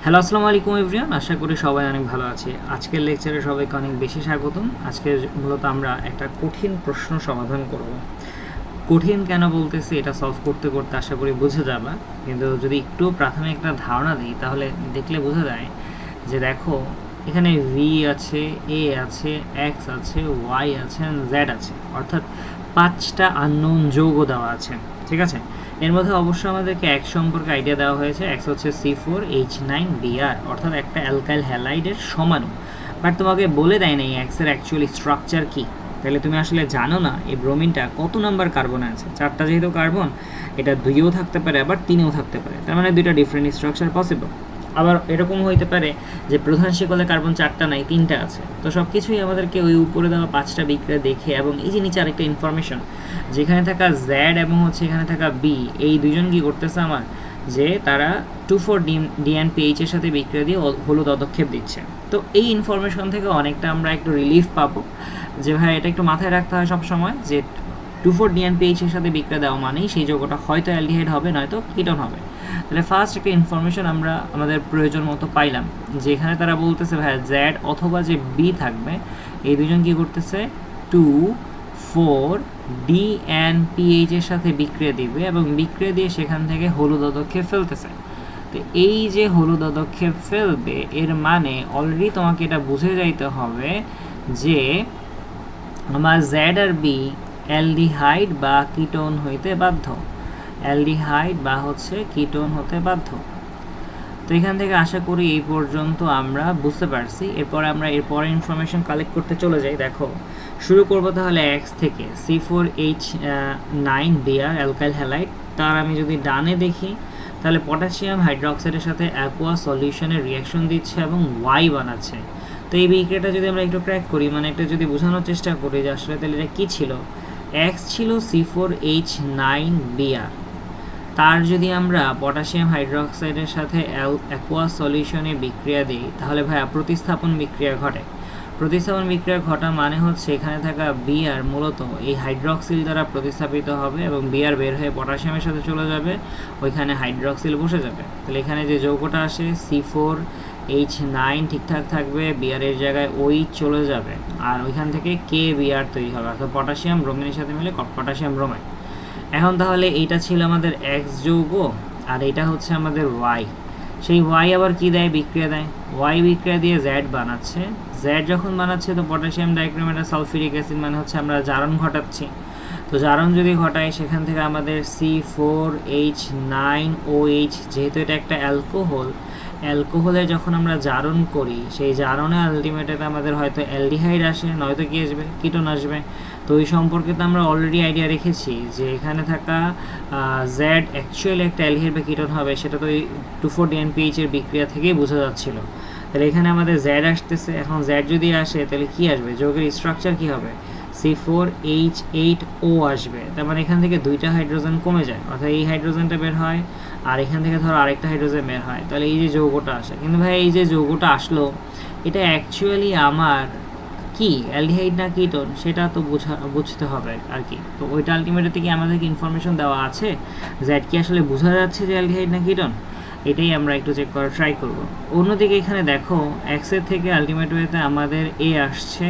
Hello, আসসালামু আলাইকুম everyone. আশা করি সবাই অনেক ভালো আছে। আজকের লেকচারে সবাইকে অনেক বেশি স্বাগতম। আজকে মূলত আমরা একটা কঠিন প্রশ্ন সমাধান করব। কঠিন কেন বলতেছি, এটা সলভ করতে করতে আশা করি বুঝে যাবা। কিন্তু যদি একটু প্রাথমিক একটা ধারণা দিই তাহলে দেখলে বোঝা যায় যে দেখো, এখানে ভি আছে, এ আছে, এক্স আছে, ওয়াই আছে, জেড আছে, অর্থাৎ 5টা আননোন যৌগ দেওয়া আছে। ঠিক আছে, এর মধ্যে অবশ্যই আমাদেরকে এক্স সম্পর্কে আইডিয়া দেওয়া হয়েছে। এক্স হচ্ছে C4H9Br, অর্থাৎ একটা অ্যালকাইল হ্যালাইডের সমাণু। বাট তোমাকে বলে দেয় না এই এক্সের অ্যাকচুয়ালি স্ট্রাকচার কী। তাহলে তুমি আসলে জানো না এই ব্রোমিনটা কত নাম্বার কার্বনে আছে। 4টা যেহেতু কার্বন, এটা 2ও থাকতে পারে আবার 3ও থাকতে পারে, তার মানে 2টা ডিফারেন্ট স্ট্রাকচার পসিবল। আবার এরকম হইতে পারে যে প্রধান শিকলে কার্বন 4টা নাই, 3টা আছে। তো সব কিছুই আমাদেরকে ওই উপরে দেওয়া 5টা বিক্রিয়া দেখে, এবং এই যে নিচে আরেকটা ইনফরমেশন, যেখানে থাকা জেড এবং হচ্ছে এখানে থাকা বি, এই দুজন কি করতেছে আমার, যে তারা 2,4-DNPH এর সাথে বিক্রিয়া দিয়ে হলুদ পদক্ষেপ দিচ্ছে। তো এই ইনফরমেশন থেকে অনেকটা আমরা একটু রিলিফ পাবো যে ভাই এটা একটু মাথায় রাখতে হয় সব সময়, যে 2,4-DNPH এর সাথে বিক্রিয়া দেওয়া মানেই সেই যৌগটা হয়তো অ্যালডিহাইড হবে, নয়তো কিটোন হবে। তাহলে ফার্স্ট একটা ইনফরমেশন আমরা আমাদের প্রয়োজন মতো পাইলাম, যে এখানে তারা বলতেছে ভাই জেড অথবা যে বি থাকবে, এই দুজন কি করতেছে 2,4-DNPH এর সাথে বিক্রিয়া দিবে এবং বিক্রিয়া দিয়ে সেখান থেকে হলুদ পদক্ষেপ ফেলতেছে। তো এই যে হলুদ পদক্ষেপ ফেলবে, এর মানে অলরেডি তোমাকে এটা বুঝে যাইতে হবে যে আমার জেড আর বি অ্যালডিহাইড বা কিটোন হইতে বাধ্য, অ্যালডিহাইড বা হচ্ছে কিটোন হতে বাধ্য। তো এখান থেকে আশা করি এই পর্যন্ত আমরা বুঝতে পারছি। এরপরে আমরা এরপরে ইনফরমেশন কালেক্ট করতে চলে যাই। দেখো, শুরু করবো তাহলে এক্স থেকে। C4H9Br অ্যালকাইল হ্যালাইড, তার আমি যদি ডানে দেখি তাহলে পটাশিয়াম হাইড্রোক্সাইডের সাথে অ্যাকোয়া সলিউশনের রিয়াকশন দিচ্ছে এবং ওয়াই বানাচ্ছে। তো এই বিক্রিয়াটা যদি আমরা একটু ক্র্যাক করি, মানে একটা যদি বোঝানোর চেষ্টা করি যে আসলে তাহলে এটা কী ছিল। এক্স ছিল C4H9Br, তার যদি আমরা পটাশিয়াম হাইড্রোক্সাইডের সাথে অ্যাকোয়া সলিউশনে বিক্রিয়া দিই তাহলে ভাইয়া প্রতিস্থাপন বিক্রিয়া ঘটে। প্রতিস্থাপন বিক্রিয়া ঘটা মানে হচ্ছে এখানে থাকা বিআর মূলত এই হাইড্রক্সিল দ্বারা প্রতিস্থাপিত হবে এবং বিআর বের হয়ে পটাশিয়ামের সাথে চলে যাবে, ওইখানে হাইড্রক্সিল বসে যাবে। তাহলে এখানে যে যৌগটা আসে C4H9 ঠিকঠাক থাকবে, বিআরের জায়গায় ওই চলে যাবে, আর ওইখান থেকে KBr তৈরি হবে, অর্থাৎ পটাশিয়াম ব্রোমিনের সাথে মিলে পটাশিয়াম ব্রোমাইড। এখন তাহলে এইটা ছিল আমাদের এক্স যৌগ, আর এটা হচ্ছে আমাদের ওয়াই। সেই ওয়াই আবার কি দেয়, বিক্রিয়া দেয়। ওয়াই বিক্রিয়া দিয়ে জেড বানাচ্ছে। জেড যখন বানাচ্ছে তো পটাশিয়াম ডাইক্রোমেট সালফিউরিক অ্যাসিড, মানে হচ্ছে আমরা জারণ ঘটাচ্ছি। তো জারণ যদি ঘটাই সেখান থেকে আমাদের C4H9OH, যেহেতু এটা একটা অ্যালকোহল, অ্যালকোহলে যখন আমরা জারণ করি সেই জারণে আলটিমেটলি আমাদের হয়তো অ্যালডিহাইড আসে, নয়তো কি আসবে, কিটোন আসবে। তো এই সম্পর্কে তো আমরা অলরেডি আইডিয়া রেখেছি যে এখানে থাকা জেড অ্যাকচুয়ালি একটা অ্যালডিহাইড বা কিটোন হবে, সেটা তো এই 2,4-DNPH এর বিক্রিয়া থেকেই বোঝা যাচ্ছিল। তাহলে এখানে আমাদের জেড আসতেছে। এখন জেড যদি আসে তাহলে কি আসবে, যৌগের স্ট্রাকচার কি হবে, C4H8O আসবে। তার মানে এখান থেকে 2টা হাইড্রোজেন কমে যায়, অর্থাৎ এই হাইড্রোজেনটা বের হয় আর এখান থেকে ধরো আরেকটা হাইড্রোজেন বের হয়। তাহলে এই যে যৌগটা আসে, কিন্তু ভাই এই যে যৌগটা আসলো এটা অ্যাকচুয়ালি আমার কি অ্যালডিহাইড না কিটোন, সেটা তো বুঝতে হবে আর কি। তো ওইটা আলটিমেটলি কি আমাদেরকে ইনফরমেশন দেওয়া আছে, জেড কি আসলে বোঝা যাচ্ছে যে অ্যালডিহাইড না কিটোন, এটাই আমরা একটু চেক করার ট্রাই করব। অন্যদিকে এখানে দেখো এক্সের থেকে আলটিমেট ওয়েতে আমাদের এ আসছে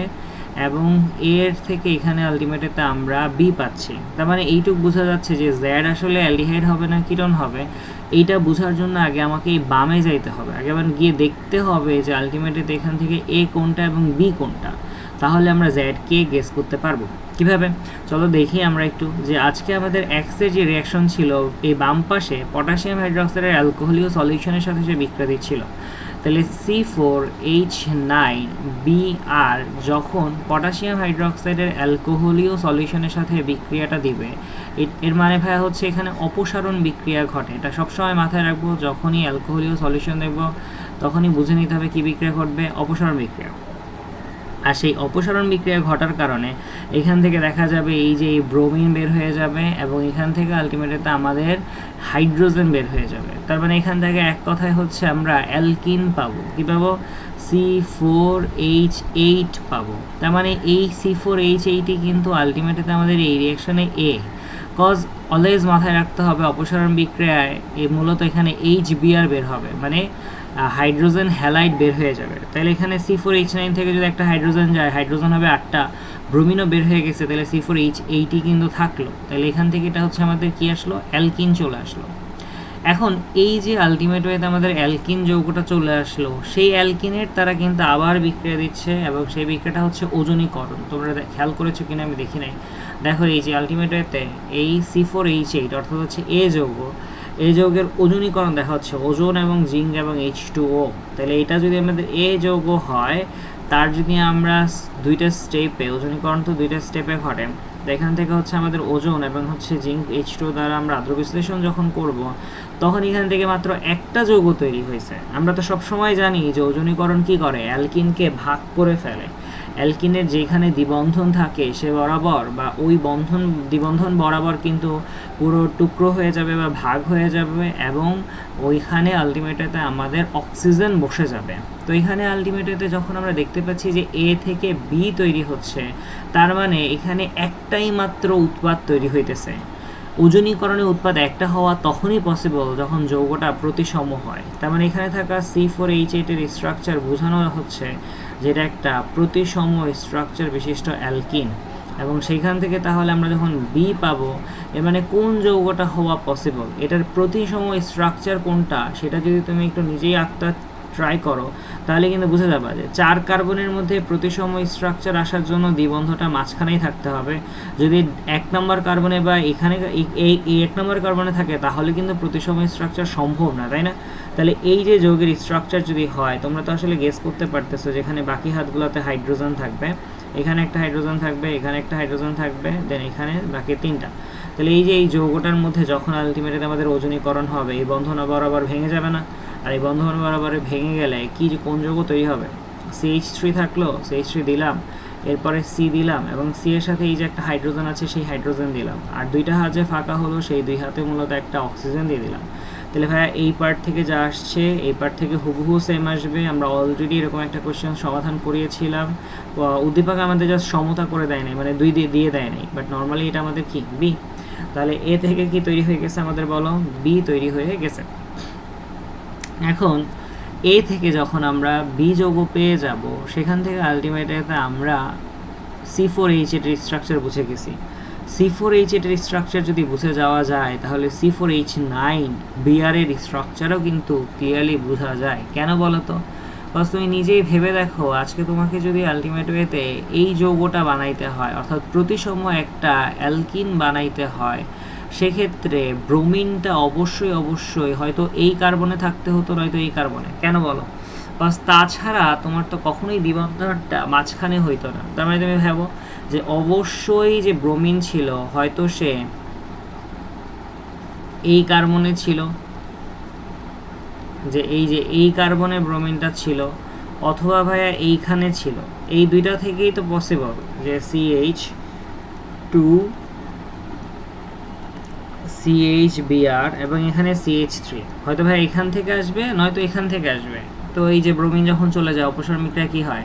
এবং এর থেকে এখানে আলটিমেটলি আমরা বি পাচ্ছি। তার মানে এইটুকু বোঝা যাচ্ছে যে জেড আসলে অ্যালডিহাইড হবে না কিটোন হবে। এইটা বোঝার জন্য আগে আমাকে এই বামে যাইতে হবে, আগে আবার গিয়ে দেখতে হবে যে আলটিমেটলি এখান থেকে এ কোনটা এবং বি কোনটা, তাহলে আমরা জেডকে গেস করতে পারবো। কিভাবে, চলো দেখি আমরা একটু। যে আজকে আমাদের এক্সের যে রিয়াকশন ছিল, এই বাম পাশে পটাশিয়াম হাইড্রোক্সাইডের অ্যালকোহলীয় সলিউশনের সাথে সে বিক্রিয়া দিচ্ছিল। তাহলে C4H9Br যখন পটাশিয়াম হাইড্রোক্সাইডের অ্যালকোহলীয় সলিউশনের সাথে বিক্রিয়াটা দিবে, এর মানে ভাই হচ্ছে এখানে অপসারণ বিক্রিয়া ঘটে। এটা সবসময় মাথায় রাখবো, যখনই অ্যালকোহলীয় সলিউশন দেখব তখনই বুঝে নিতে হবে কী বিক্রিয়া ঘটবে, অপসারণ বিক্রিয়া। আর সেই অপসারণ বিক্রিয়া ঘটার কারণে এখান থেকে দেখা যাবে এই যে এই ব্রোমিন বের হয়ে যাবে এবং এখান থেকে আলটিমেটলি আমাদের হাইড্রোজেন বের হয়ে যাবে। তার মানে এখান থেকে এক কথায় হচ্ছে আমরা অ্যালকিন পাবো। কী পাবো, C4H8 পাবো। তার মানে এই C4H8ই কিন্তু আলটিমেটলি আমাদের এই রিয়াকশনে এ, কজ অলওয়েজ মাথায় রাখতে হবে অপসারণ বিক্রিয়ায় মূলত এখানে HBr বের হবে, মানে হাইড্রোজেন হ্যালাইড বের হয়ে যাবে। তাহলে এখানে C4H9 থেকে যদি একটা হাইড্রোজেন যায়, হাইড্রোজেন হবে 8টা, ব্রোমিনও বের হয়ে গেছে, তাহলে C4H8 কিন্তু থাকলো। তাহলে এখান থেকে এটা হচ্ছে আমাদের কি আসলো, অ্যালকিন চলে আসলো। এখন এই যে আলটিমেট ওয়েতে আমাদের অ্যালকিন যৌগটা চলে আসলো, সেই অ্যালকিনের তারা কিন্তু আবার বিক্রিয়া দিচ্ছে, এবং সেই বিক্রিয়াটা হচ্ছে ওজনীকরণ। তোমরা খেয়াল করেছো কিনা আমি দেখি নাই। দেখো এই যে আলটিমেট ওয়েতে এই C4H8 অর্থাৎ হচ্ছে এ যৌগ, এই যৌগের ওজনীকরণ দেখা হচ্ছে ওজোন এবং জিঙ্ক এবং H2O। তাহলে এটা যদি আমাদের এ যৌগ হয়, তার যদি আমরা দুইটা স্টেপে, ওজনীকরণ তো দুইটা স্টেপে ঘটে, তো এখান থেকে হচ্ছে আমাদের ওজোন এবং হচ্ছে জিঙ্ক H2O দ্বারা আমরা আদ্র বিশ্লেষণ যখন করব, তখন এখান থেকে মাত্র একটা যৌগ তৈরি হয়েছে। আমরা তো সবসময় জানি যে ওজনীকরণ কি করে, অ্যালকিনকে ভাগ করে ফেলে। অ্যালকিনের যেখানে দ্বিবন্ধন থাকে সে বরাবর, বা ওই দ্বিবন্ধন বরাবর কিন্তু পুরো টুকরো হয়ে যাবে বা ভাগ হয়ে যাবে, এবং ওইখানে আলটিমেটলি আমাদের অক্সিজেন বসে যাবে। তো এখানে আলটিমেটলি যখন আমরা দেখতে পাচ্ছি যে এ থেকে বি তৈরি হচ্ছে, তার মানে এখানে একটাই মাত্র উৎপাদ তৈরি হইতেছে। ওজনীকরণে উৎপাদ একটা হওয়া তখনই পসিবল যখন যৌগটা প্রতিসম হয়। তার মানে এখানে থাকা C4H8 এর স্ট্রাকচার বোঝানো হচ্ছে যেটা একটা প্রতিসম স্ট্রাকচার বিশিষ্ট অ্যালকিন, এবং সেইখান থেকে তাহলে আমরা যখন বি পাবো, এর মানে কোন যৌগটা হওয়া পসিবল, এটার প্রতিসম স্ট্রাকচার কোনটা, সেটা যদি তুমি একটু নিজেই আঁকতে ট্রাই করো, তাহলে কিন্তু বুঝে যাবে যে 4 কার্বনের মধ্যে প্রতিসম স্ট্রাকচার আসার জন্য দ্বিবন্ধটা মাঝখানেই থাকতে হবে। যদি 1 নম্বর কার্বনে বা এখানে এই 1 নম্বর কার্বনে থাকে, তাহলে কিন্তু প্রতিসম স্ট্রাকচার সম্ভব না, তাই না? তাহলে এই যে যৌগের স্ট্রাকচার যদি হয়, তোমরা তো আসলে গেস করতে পারতেছো যেখানে বাকি হাতগুলোতে হাইড্রোজেন থাকবে, এখানে একটা হাইড্রোজেন থাকবে, এখানে একটা হাইড্রোজেন থাকবে, দেন এখানে বাকি 3টা। তাহলে এই যে এই যৌগটার মধ্যে যখন আলটিমেটলি আমাদের ওজনীকরণ হবে, এই বন্ধন বরাবর ভেঙে যাবে না? আর এই বন্ধন বরাবর ভেঙে গেলে কি যে কোন যৌগ তৈরি হবে, CH3 থাকলো, CH3 দিলাম, এরপরে C দিলাম, এবং C এর সাথে এই যে একটা হাইড্রোজেন আছে সেই হাইড্রোজেন দিলাম, আর দুইটা হাত যে ফাঁকা হলো সেই দুই হাতে মূলত একটা অক্সিজেন দিয়ে দিলাম। তাহলে ভাইয়া এই পার্ট থেকে যা আসছে এই পার্ট থেকে হুবহু সেম আসবে। আমরা অলরেডি এরকম একটা কোয়েশ্চেন সমাধান করিয়েছিলাম। উদ্দীপক আমাদের জাস্ট সমতা করে দেয় নাই, মানে দুই দিয়ে দেয় নাই, বাট নর্মালি এটা আমাদের কি বি। তাহলে এ থেকে কি তৈরি হয়ে গেছে আমাদের বলো, বি তৈরি হয়ে গেছে। এখন এ থেকে যখন আমরা বি যৌগ পেয়ে যাব, সেখান থেকে আলটিমেটলি আমরা C4H8 এর স্ট্রাকচার বুঝে গেছি। C4H8 এর স্ট্রাকচার যদি বুঝে যাওয়া যায়, তাহলে C4H9 Br এর স্ট্রাকচারও কিন্তু ক্লিয়ারলি বোঝা যায়। কেন বলো তো? বাস তুমি নিজেই ভেবে দেখো, আজকে তোমাকে যদি আলটিমেট ওয়েতে এই যৌগটা বানাইতে হয়, অর্থাৎ প্রতিসম একটা অ্যালকিন বানাইতে হয়, সেক্ষেত্রে ব্রোমিনটা অবশ্যই হয়তো এই কার্বনে থাকতে হতো, নয়তো এই কার্বনে। কেন বলো? বাস তাছাড়া তোমার তো কখনোই দ্বিবন্ধনটা মাঝখানে হইতো না। তার মানে তুমি ভাবো যে অবশ্যই যে ব্রোমিন ছিল, হয়তো সে এই কার্বনে ছিল, যে এই কার্বনে ব্রোমিনটা ছিল, অথবা ভাইয়া এইখানে ছিল। এই দুইটা থেকেই তো পসিবল যে CH2CHBr এবং এখানে CH3 হয়তো ভাই এখান থেকে আসবে, নয়তো এখান থেকে আসবে। তো এই যে ব্রোমিন যখন চলে যায়, অপসারমিকটা কি হয়,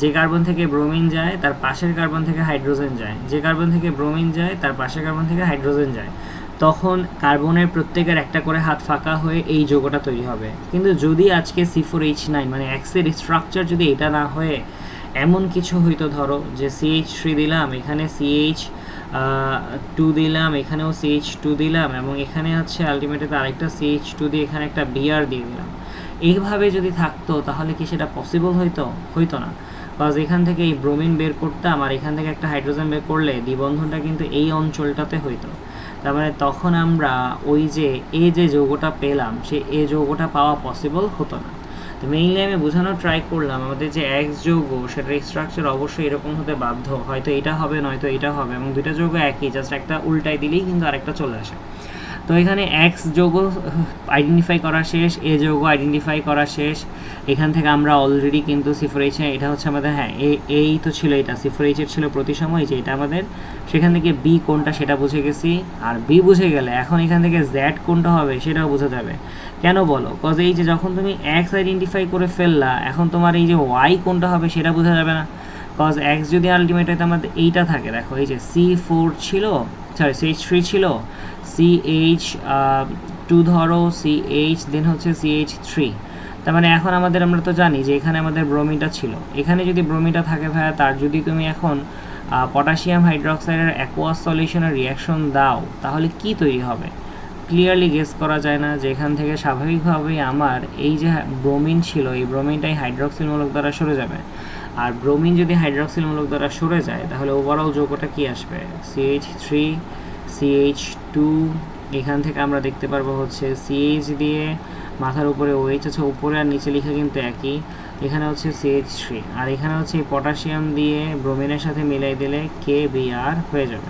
যে কার্বন থেকে ব্রোমিন যায় তার পাশের কার্বন থেকে হাইড্রোজেন যায়, যে কার্বন থেকে ব্রোমিন যায় তার পাশের কার্বন থেকে হাইড্রোজেন যায়, তখন কার্বনের প্রত্যেকের একটা করে হাত ফাঁকা হয়ে এই যৌগটা তৈরি হবে। কিন্তু যদি আজকে C4H9 মানে এক্সের স্ট্রাকচার যদি এটা না হয়ে এমন কিছু হইতো, ধরো যে CH3 দিলাম, এখানে CH2 দিলাম, এখানেও CH2 দিলাম, এবং এখানে হচ্ছে আলটিমেটলি আরেকটা CH2 দিয়ে এখানে একটা Br দিয়ে দিলাম, এইভাবে যদি থাকতো, তাহলে কি সেটা পসিবল হইতো না। বাস এখান থেকে এই ব্রোমিন বের করতাম, আর এখান থেকে একটা হাইড্রোজেন বের করলে দ্বিবন্ধনটা কিন্তু এই অঞ্চলটাতে হইতো। তার মানে তখন আমরা ওই যে যে যৌগটা পেলাম, সেই যৌগটা পাওয়া পসিবল হতো না। তো মেইনলি আমি বোঝানোর ট্রাই করলাম, আমাদের যে এক্স যৌগ সেটার স্ট্রাকচার অবশ্যই এরকম হতে বাধ্য, হয়তো এটা হবে নয়তো এটা হবে, এবং দুইটা যৌগ একই, জাস্ট একটা উল্টাই দিলেই কিন্তু আরেকটা চলে আসে। তো এখানে এক্স যৌগ আইডেন্টিফাই করা শেষ, এ যৌগ আইডেন্টিফাই করা শেষ। এখান থেকে আমরা অলরেডি কিন্তু C4H এটা হচ্ছে আমাদের, হ্যাঁ এই তো ছিল, এটা C4H ছিল প্রতিসম, এই যে এটা আমাদের, সেখান থেকে বি কোনটা সেটা বুঝে গেছি। আর বি বুঝে গেলে এখন এখান থেকে জেড কোনটা হবে সেটাও বোঝা যাবে। কেন বলো? কজ এই যে যখন তুমি এক্স আইডেন্টিফাই করে ফেললা, এখন তোমার এই যে ওয়াই কোনটা হবে সেটা বোঝা যাবে না। কজ এক্স যদি আলটিমেটলি আমাদের এইটা থাকে, দেখো এই যে C4 ছিল, সরি CH3 ছিল, CH2 ধরো, CH দেন হচ্ছে CH3, তার মানে এখন আমরা তো জানি যে এখানে আমাদের ব্রোমিনটা ছিল, এখানে যদি ব্রোমিনটা থাকে ভাইয়া, তার যদি তুমি এখন পটাশিয়াম হাইড্রোক্সাইডের অ্যাকোয়াস সলিউশনের রিয়াকশন দাও, তাহলে কি তৈরি হবে? ক্লিয়ারলি গেস করা যায় না যে এখান থেকে স্বাভাবিকভাবেই আমার এই যে ব্রোমিন ছিল, এই ব্রোমিনটাই হাইড্রক্সিল মূলক দ্বারা সরে যাবে। আর ব্রোমিন যদি হাইড্রক্সিল মূলক দ্বারা সরে যায়, তাহলে ওভারঅল যৌগটা কি আসবে? CH3 CH2, এখান থেকে আমরা দেখতে পারবো হচ্ছে CH দিয়ে মাথার উপরে OH আছে, উপরে আর নিচে লিখা কিন্তু একই, এখানে হচ্ছে CH3, আর এখানে হচ্ছে পটাশিয়াম দিয়ে ব্রোমিনের সাথে মিলাই দিলে KBr হয়ে যাবে।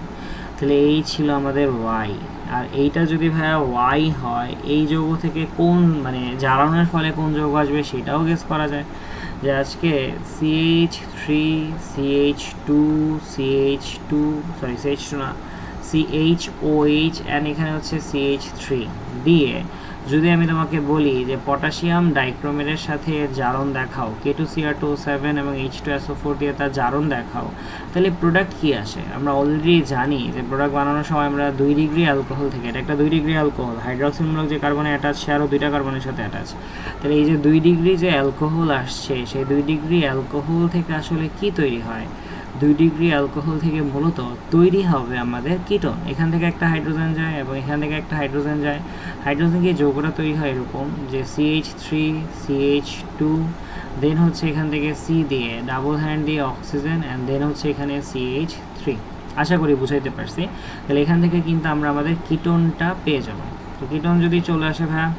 তাহলে এই ছিল আমাদের Y। আর এইটা যদি ভাইয়া Y হয়, এই যৌগ থেকে কোন মানে জ্বালানোর ফলে কোন যৌগ আসবে সেটাও গেস করা যায়, যে আজকে CH3 CH2 CH2 না CHOH অ্যান্ড এখানে হচ্ছে CH3 দিয়ে যদি আমি তোমাকে বলি যে পটাশিয়াম ডাইক্রোমেটের সাথে জারণ দেখাও, K2Cr2O7 এবং H2SO4 দিয়ে তার জারণ দেখাও, তাহলে প্রোডাক্ট কি আসে? আমরা অলরেডি জানি যে প্রোডাক্ট বানানোর সময় আমরা 2 ডিগ্রি অ্যালকোহল থেকে, এটা একটা 2 ডিগ্রি অ্যালকোহল, হাইড্রক্সিলমূলক যে কার্বনে অ্যাটাচ সে আরও 2টা কার্বনের সাথে অ্যাটাচ। তাহলে এই যে 2 ডিগ্রি যে অ্যালকোহল আসছে, সেই 2 ডিগ্রি অ্যালকোহল থেকে আসলে কি তৈরি হয়? 2 ডিগ্রি অ্যালকোহল থেকে মূলত তৈরি হবে আমাদের কিটোন। এখান থেকে একটা হাইড্রোজেন যায় এবং এখান থেকে একটা হাইড্রোজেন যায়, হাইড্রোজেন গিয়ে যৌগটা তৈরি হয় এরকম যে CH3 CH2, দেন হচ্ছে এখান থেকে C দিয়ে ডাবল হ্যান্ড দিয়ে অক্সিজেন, অ্যান্ড দেন হচ্ছে এখানে CH3। আশা করি বুঝাইতে পারছি। তাহলে এখান থেকে কিন্তু আমরা আমাদের কিটোনটা পেয়ে যাব। তো কিটোন যদি চলে আসে ভাইয়া,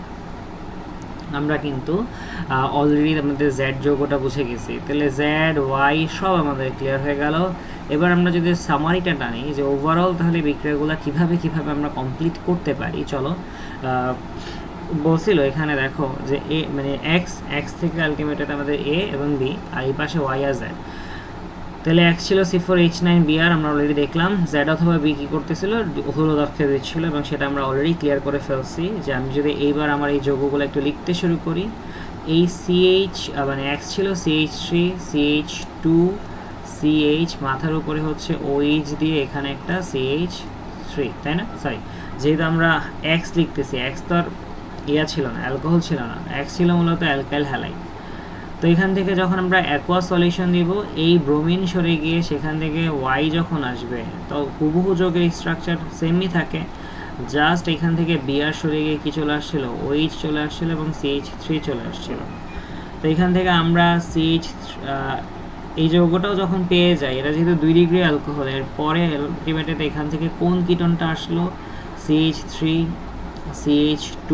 আমরা কিন্তু অলরেডি আমাদের জেড যৌগটা বুঝে গেছি। তাহলে জেড ওয়াই সব আমাদের ক্লিয়ার হয়ে গেল। এবার আমরা যদি সামারিটা টানি যে ওভারঅল তাহলে বিক্রিয়াগুলো কিভাবে আমরা কমপ্লিট করতে পারি, চলো। বলছিল এখানে দেখো যে এ মানে এক্স থেকে আলটিমেটলি আমাদের এ এবং বি, আর এই পাশে ওয়াই আর জেড। তাহলে এক্স ছিল C4H9Br, আমরা অলরেডি দেখলাম। জেড অথবা বি কী করতেছিল? হলুদ অক্ষরে দিচ্ছিল, এবং সেটা আমরা অলরেডি ক্লিয়ার করে ফেলছি। যে আমি যদি এইবার আমার এই যৌগগুলো একটু লিখতে শুরু করি, এই CH মানে এক্স ছিল CH3 CH2 CH, মাথার উপরে হচ্ছে OH দিয়ে এখানে একটা CH3, তাই না? সরি, যেহেতু আমরা এক্স লিখতেছি, এক্স তো আর ছিল না, অ্যালকোহল ছিল না, এক্স ছিল মূলত অ্যালকাইল হ্যালাইড। তো এখান থেকে যখন আমরা অ্যাকোয়াস সলিউশন দিব, এই ব্রোমিন সরে গিয়ে সেখান থেকে ওয়াই যখন আসবে, তো হুবহু যৌগের স্ট্রাকচার সেমই থাকে, জাস্ট এখান থেকে বিআর সরে গিয়ে কী চলে আসছিল? OH চলে আসছিল এবং CH3 চলে আসছিল। তো এখান থেকে আমরা এই যৌগটাও যখন পেয়ে যাই, এটা যেহেতু 2 ডিগ্রি অ্যালকোহল, এর পরে আলটিমেটলি এখান থেকে কোন কিটোনটা আসলো? CH3 CH2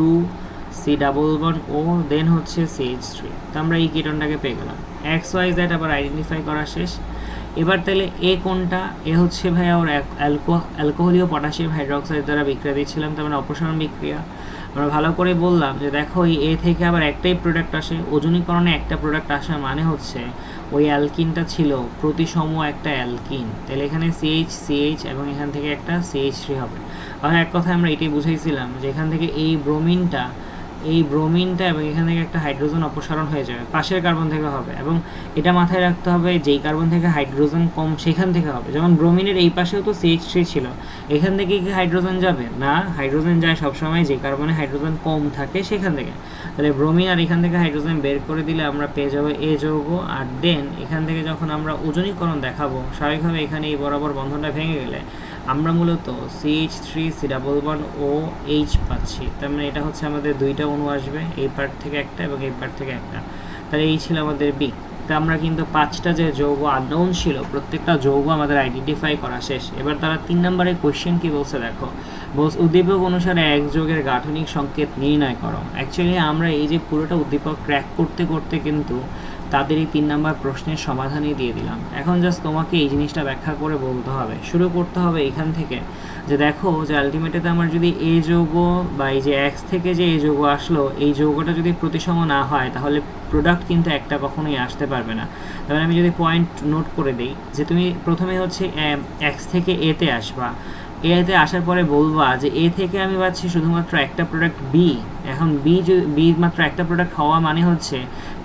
C++O, দেন হচ্ছে CH3। তো আমরা এই কিটোনটাকে পেয়ে গেলাম। XYZ আবার আইডেন্টিফাই করা শেষ। এবার তাহলে এ কোনটা? এ হচ্ছে ভাইয়া ওর অ্যালকোহলীয় পটাশিয়াম হাইড্রোক্সাইড দ্বারা বিক্রিয়া দিচ্ছিলাম, তার মানে অপসারণ বিক্রিয়া। আমরা ভালো করে বললাম যে দেখো ওই এ থেকে আবার একটাই প্রোডাক্ট আসে, ওজনীকরণে একটা প্রোডাক্ট আসা মানে হচ্ছে ওই অ্যালকিনটা ছিল প্রতিসম একটা অ্যালকিন। তাহলে এখানে CH এবং এখান থেকে একটা CH3 হবে। আর এক কথায় আমরা এটাই বুঝাইছিলাম যে এখান থেকে এই ব্রোমিনটা এবং এখান থেকে একটা হাইড্রোজেন অপসারণ হয়ে যাবে, পাশের কার্বন থেকে হবে। এবং এটা মাথায় রাখতে হবে, যেই কার্বন থেকে হাইড্রোজেন কম সেখান থেকে হবে। যেমন ব্রোমিনের এই পাশেও তো CH3 ছিল, এখান থেকে কি হাইড্রোজেন যাবে না? হাইড্রোজেন যায় সবসময় যে কার্বনে হাইড্রোজেন কম থাকে সেখান থেকে। তাহলে ব্রোমিন আর এখান থেকে হাইড্রোজেন বের করে দিলে আমরা পেয়ে যাবো এ যৌগ। আর দেন এখান থেকে যখন আমরা ওজনীকরণ দেখাবো, স্বাভাবিকভাবে এখানে এই বরাবর বন্ধনটা ভেঙে গেলে আমরা মূলত CH3 C++OH পাচ্ছি। তার মানে এটা হচ্ছে আমাদের 2টা অণু আসবে, এই পার্ট থেকে একটা এবং এই পার্ট থেকে একটা। তাহলে এই ছিল আমাদের বি। তা আমরা কিন্তু 5টা যে যৌগ আননোন ছিল, প্রত্যেকটা যৌগ আমাদের আইডেন্টিফাই করা শেষ। এবার তারা 3 নম্বরের কোয়েশ্চেন কি বলছে দেখো, বলছে উদ্দীপক অনুসারে এক যৌগের গাঠনিক সংকেত নির্ণয় করো। অ্যাকচুয়ালি আমরা এই যে পুরোটা উদ্দীপক ক্র্যাক করতে করতে কিন্তু তাদের এই 3 নম্বর প্রশ্নের সমাধানই দিয়ে দিলাম। এখন জাস্ট তোমাকে এই জিনিসটা ব্যাখ্যা করে বলতে হবে, শুরু করতে হবে এখান থেকে, যে দেখো যে আলটিমেটলি আমার যদি এই যৌগ বা এই যে এক্স থেকে যে এই যৌগ আসলো, এই যৌগটা যদি প্রতিসম না হয়, তাহলে প্রোডাক্ট কিন্তু একটা কখনোই আসতে পারবে না। তাহলে আমি যদি পয়েন্ট নোট করে দিই, যে তুমি প্রথমে হচ্ছে এক্স থেকে এতে আসবা, এতে আসার পরে বলবা যে এ থেকে আমি পাচ্ছি শুধুমাত্র একটা প্রোডাক্ট বি। এখন বি মাত্র একটা প্রোডাক্ট হওয়া মানে হচ্ছে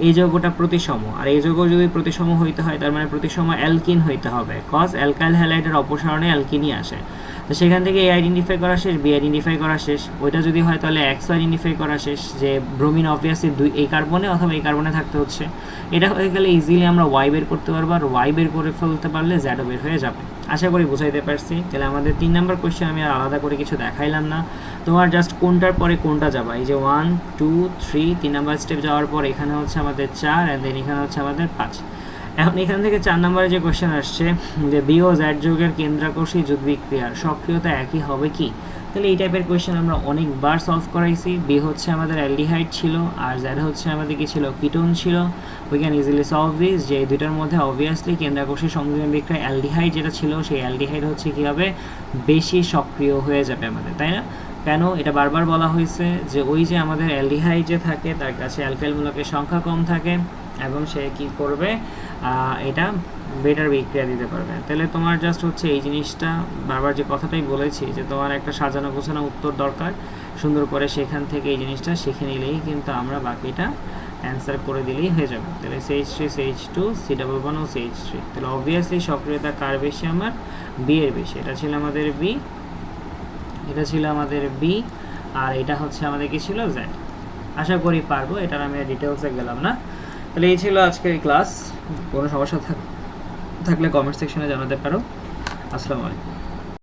এই যৌগটা প্রতিসম, আর এই যৌগ যদি প্রতিসম হইতে হয় তার মানে প্রতিসম অ্যালকিন হইতে হবে, কজ অ্যালকাইল হ্যালাইডের অপসারণে অ্যালকিনই আসে। তো সেখান থেকে এ আইডেন্টিফাই করা শেষ, বি আইডেন্টিফাই করা শেষ। ওইটা যদি হয় তাহলে এক্সও আইডেন্টিফাই করা শেষ, যে ব্রোমিন অবভিয়াসলি এই কার্বনে অথবা এই কার্বনে থাকতে হচ্ছে। এটা হয়ে গেলে ইজিলি আমরা ওয়াই বের করতে পারবো, আর ওয়াই বের করে ফেলতে পারলে জ্যাডও বের হয়ে যাবে। আশা করি বুঝাইতে পারছি। তাহলে আমাদের 3 নাম্বার কোয়েশ্চেন আমি আর আলাদা করে কিছু দেখাইলাম না, তোমার জাস্ট কোনটার পরে কোনটা যাবা, এই যে 1 2 3 3 নাম্বার স্টেপ যাওয়ার পর এখানে হচ্ছে আমাদের 4 অ্যান্ড দেন এখানে হচ্ছে আমাদের 5। এখন এখান থেকে 4 নম্বরে যে কোয়েশ্চেন আসছে যে বি ও জ্যাড যৌগের কেন্দ্রাকর্ষী যুদ্ধ বিক্রিয়ার সক্রিয়তা একই হবে কি, তাহলে এই টাইপের কোয়েশ্চেন আমরা অনেকবার সলভ করাইছি। বি হচ্ছে আমাদের অ্যালডিহাইড ছিল, আর জ্যাড হচ্ছে আমাদের কি ছিল, কিটোন ছিল। We can easily solve this, যে এই দুইটার মধ্যে অবভিয়াসলি কেন্দ্রাকর্ষী সংযোজন বিক্রিয়া অ্যালডিহাইড যেটা ছিল, সেই অ্যালডিহাইড হচ্ছে কী হবে, বেশি সক্রিয় হয়ে যাবে আমাদের, তাই না? কেন এটা বারবার বলা হয়েছে যে ওই যে আমাদের অ্যালডিহাইড যে থাকে তার কাছে অ্যালকাইল মূলকের সংখ্যা কম থাকে এবং সে কি করবে, এটা বেটার বিক্রিয়া দিতে পারবে। তাহলে তোমার জাস্ট হচ্ছে এই জিনিসটা বারবার যে কথাটাই বলেছি যে তোমার একটা সাজানো গোছানো উত্তর দরকার, সুন্দর করে সেখান থেকে এই জিনিসটা শিখে নিলেই কিন্তু আমরা বাকিটা অ্যান্সার করে দিলেই হয়ে যাবে। তাহলে CH3 CH2 C11 ও CH3, তাহলে অবভিয়াসলি সক্রিয়তা কার বেশি, আমার বি এর বেশি। এটা ছিল আমাদের বি, এটা ছিল আমাদের বি, আর এটা হচ্ছে আমাদের কি ছিল, জ্যাড। আশা করি পারবো, এটার আমি ডিটেলসে গেলাম না। তাহলে এই ছিল আজকের ক্লাস। কোনো সমস্যা থাকলে কমেন্ট সেকশনে জানাতে পারো। আসসালামু আলাইকুম।